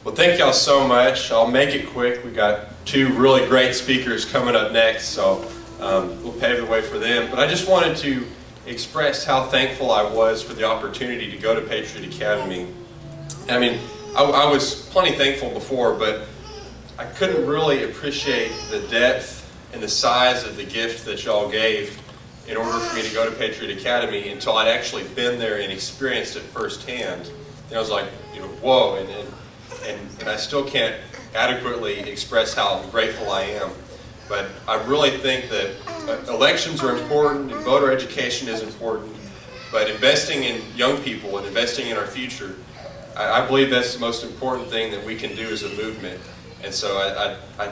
Well, thank y'all so much. I'll make it quick. We got two really great speakers coming up next, so we'll pave the way for them. But I just wanted to express how thankful I was for the opportunity to go to Patriot Academy. I mean, I was plenty thankful before, but I couldn't really appreciate the depth and the size of the gift that y'all gave in order for me to go to Patriot Academy until I'd actually been there and experienced it firsthand. And I was like, whoa, and I still can't adequately express how grateful I am. But I really think that elections are important and voter education is important, but investing in young people and investing in our future, I believe that's the most important thing that we can do as a movement. And so I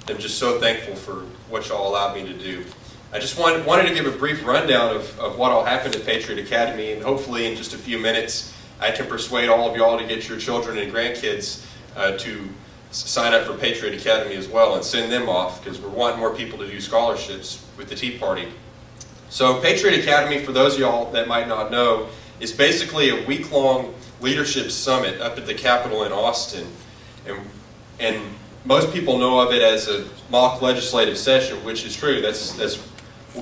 am just so thankful for what y'all allowed me to do. I just wanted to give a brief rundown of what all happened at Patriot Academy, and hopefully in just a few minutes I can persuade all of y'all to get your children and grandkids to sign up for Patriot Academy as well and send them off, because we're wanting more people to do scholarships with the Tea Party. So Patriot Academy, for those of y'all that might not know, is basically a week-long leadership summit up at the Capitol in Austin. And most people know of it as a mock legislative session, which is true. That's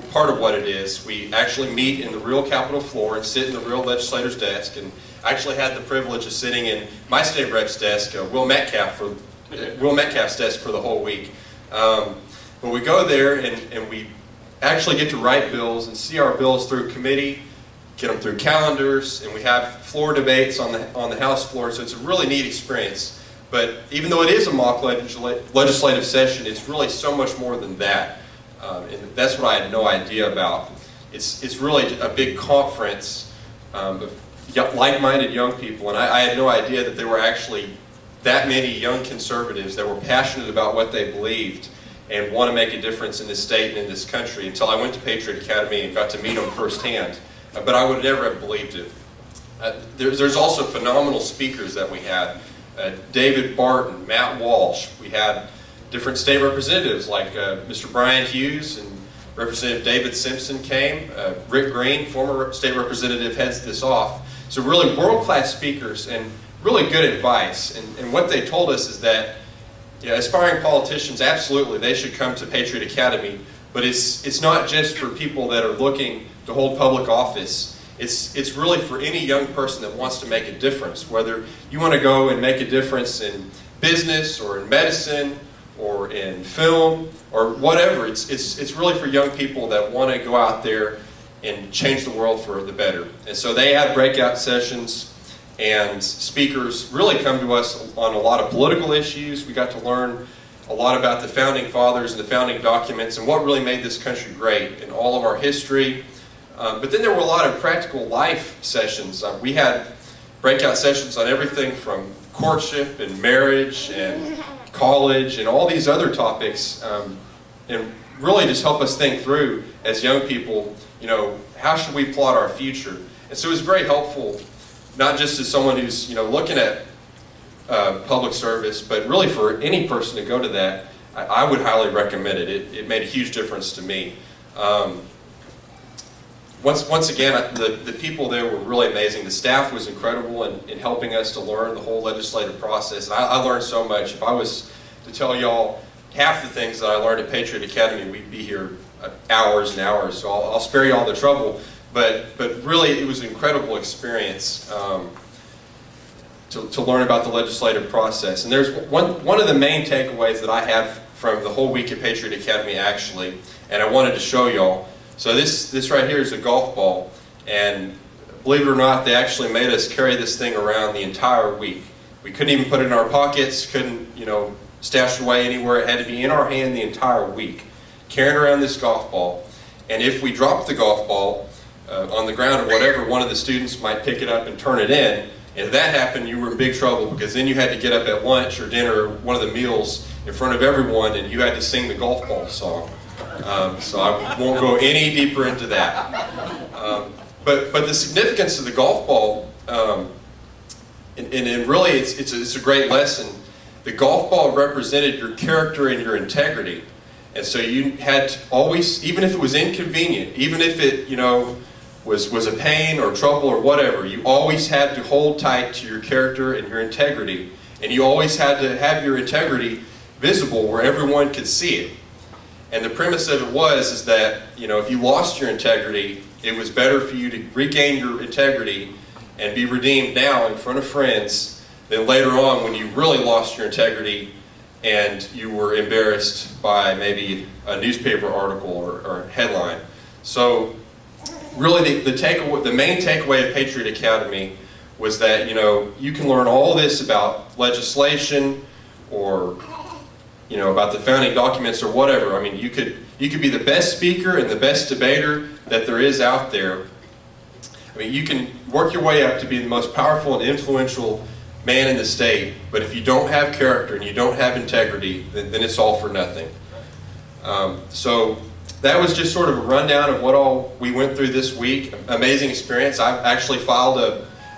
part of what it is. We actually meet in the real Capitol floor and sit in the real legislator's desk. And I actually had the privilege of sitting in my state rep's desk, Will Metcalf's desk for the whole week. But we go there and we actually get to write bills and see our bills through committee, get them through calendars, and we have floor debates on the House floor. So it's a really neat experience. But even though it is a mock legislative session, it's really so much more than that. And that's what I had no idea about. It's really a big conference of like-minded young people, and I had no idea that there were actually that many young conservatives that were passionate about what they believed and want to make a difference in this state and in this country, until I went to Patriot Academy and got to meet them firsthand. But I would never have believed it. There's also phenomenal speakers that we had. David Barton, Matt Walsh. We had different state representatives like Mr. Brian Hughes, and Representative David Simpson came. Rick Green, former state representative, heads this off. So really world-class speakers and really good advice. And what they told us is that aspiring politicians, absolutely, they should come to Patriot Academy, but it's not just for people that are looking to hold public office. It's really for any young person that wants to make a difference, whether you want to go and make a difference in business or in medicine or in film or whatever. It's really for young people that want to go out there and change the world for the better. And so they had breakout sessions, and speakers really come to us on a lot of political issues. We got to learn a lot about the founding fathers and the founding documents and what really made this country great and all of our history. But then there were a lot of practical life sessions. We had breakout sessions on everything from courtship and marriage and college and all these other topics, and really just help us think through as young people, how should we plot our future? And so it was very helpful, not just as someone who's looking at public service, but really for any person to go to that. I would highly recommend it. It made a huge difference to me. Once again, the people there were really amazing. The staff was incredible in helping us to learn the whole legislative process. And I learned so much. If I was to tell y'all half the things that I learned at Patriot Academy, we'd be here hours and hours. So I'll spare you all the trouble. But really, it was an incredible experience to learn about the legislative process. And there's one of the main takeaways that I have from the whole week at Patriot Academy, actually, and I wanted to show y'all. So this right here is a golf ball, and believe it or not, they actually made us carry this thing around the entire week. We couldn't even put it in our pockets, couldn't stash it away anywhere. It had to be in our hand the entire week, carrying around this golf ball. And if we dropped the golf ball on the ground or whatever, one of the students might pick it up and turn it in. And if that happened, you were in big trouble, because then you had to get up at lunch or dinner or one of the meals in front of everyone, and you had to sing the golf ball song. So I won't go any deeper into that. But the significance of the golf ball, and really it's a great lesson. The golf ball represented your character and your integrity. And so you had to always, even if it was inconvenient, even if it was a pain or trouble or whatever, you always had to hold tight to your character and your integrity. And you always had to have your integrity visible where everyone could see it. And the premise of it is that, you know, if you lost your integrity, it was better for you to regain your integrity and be redeemed now in front of friends than later on when you really lost your integrity and you were embarrassed by maybe a newspaper article or headline. So really the main takeaway of Patriot Academy was that, you know, you can learn all this about legislation or, you know, about the founding documents or whatever. I mean, you could be the best speaker and the best debater that there is out there. I mean, you can work your way up to be the most powerful and influential man in the state, but if you don't have character and you don't have integrity, then it's all for nothing. So that was just sort of a rundown of what all we went through this week. Amazing experience. I actually filed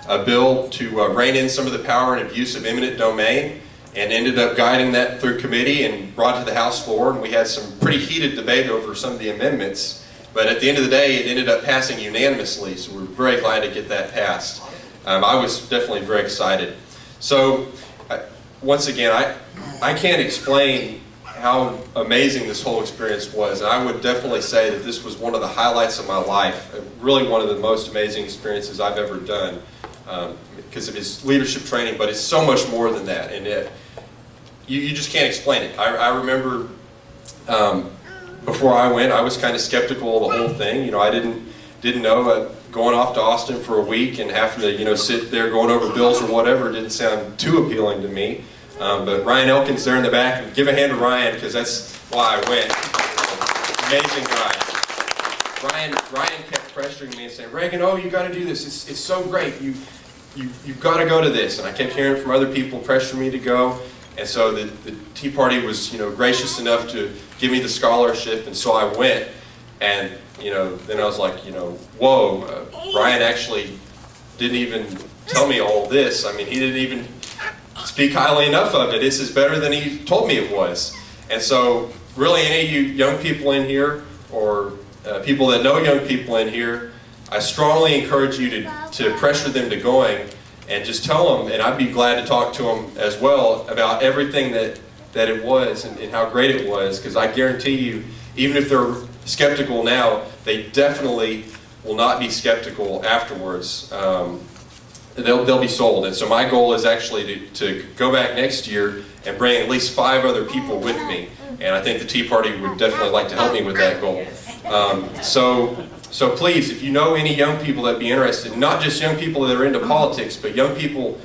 a bill to rein in some of the power and abuse of eminent domain, and ended up guiding that through committee and brought to the House floor, and we had some pretty heated debate over some of the amendments, but at the end of the day it ended up passing unanimously, so we're very glad to get that passed. I was definitely very excited. So once again, I can't explain how amazing this whole experience was, and I would definitely say that this was one of the highlights of my life, really one of the most amazing experiences I've ever done. Because of his leadership training, but it's so much more than that, and you just can't explain it. I remember before I went, I was kind of skeptical of the whole thing. You know, I didn't know going off to Austin for a week and having to, you know, sit there going over bills or whatever didn't sound too appealing to me. But Ryan Elkins there in the back, and give a hand to Ryan because that's why I went. Amazing guy. Ryan kept pressuring me and saying, "Reagan, oh, you got to do this. It's so great. You've got to go to this." And I kept hearing from other people pressuring me to go. And so the Tea Party was, you know, gracious enough to give me the scholarship, and so I went. And, you know, then I was like, you know, whoa, Ryan actually didn't even tell me all this. I mean, he didn't even speak highly enough of it. This is better than he told me it was. And so really any of you young people in here, or people that know young people in here, I strongly encourage you to pressure them to going, and just tell them, and I'd be glad to talk to them as well about everything that it was and how great it was, because I guarantee you, even if they're skeptical now, they definitely will not be skeptical afterwards. They'll be sold. And so my goal is actually to go back next year and bring at least 5 other people with me, and I think the Tea Party would definitely like to help me with that goal. So please, if you know any young people that be interested, not just young people that are into politics, but young people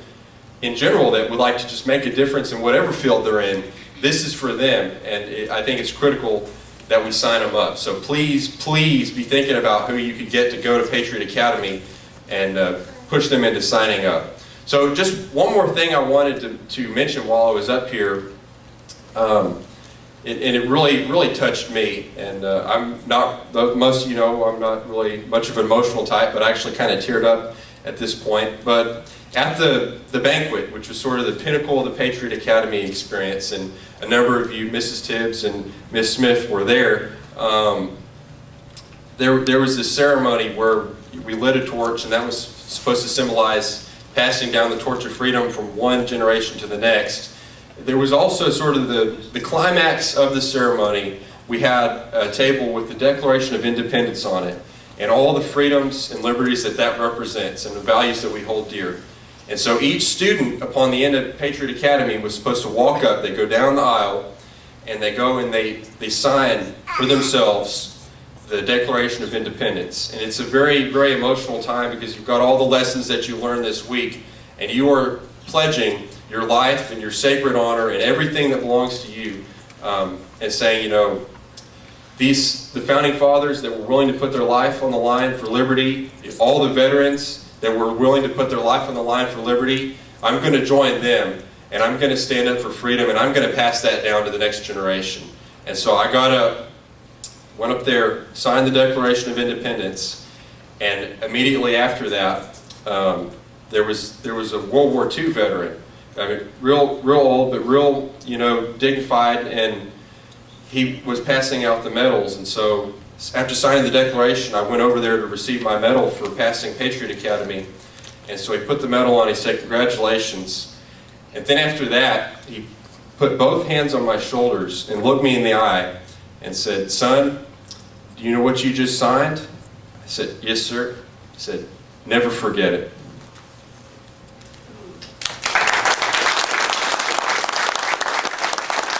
in general that would like to just make a difference in whatever field they're in, this is for them, and I think it's critical that we sign them up. So please, please be thinking about who you could get to go to Patriot Academy and push them into signing up. So just one more thing I wanted to mention while I was up here. And it really touched me, and I'm not, most of you know, I'm not really much of an emotional type, but I actually kind of teared up at this point. But at the banquet, which was sort of the pinnacle of the Patriot Academy experience, and a number of you, Mrs. Tibbs and Miss Smith, were there, there was this ceremony where we lit a torch, and that was supposed to symbolize passing down the torch of freedom from one generation to the next. There was also sort of the climax of the ceremony. We had a table with the Declaration of Independence on it, and all the freedoms and liberties that represents, and the values that we hold dear. And so each student, upon the end of Patriot Academy, was supposed to walk up. They go down the aisle, and they go and they sign for themselves the Declaration of Independence. And it's a very, very emotional time, because you've got all the lessons that you learned this week, and you are pledging your life and your sacred honor and everything that belongs to you, and saying, you know, the founding fathers that were willing to put their life on the line for liberty, all the veterans that were willing to put their life on the line for liberty, I'm going to join them, and I'm going to stand up for freedom, and I'm going to pass that down to the next generation. And so I got up, went up there, signed the Declaration of Independence, and immediately after that, there was a World War II veteran. I mean, real old, but real, you know, dignified, and he was passing out the medals. And so after signing the Declaration, I went over there to receive my medal for passing Patriot Academy. And so he put the medal on, he said, "Congratulations." And then after that, he put both hands on my shoulders and looked me in the eye and said, "Son, do you know what you just signed?" I said, "Yes, sir." He said, "Never forget it."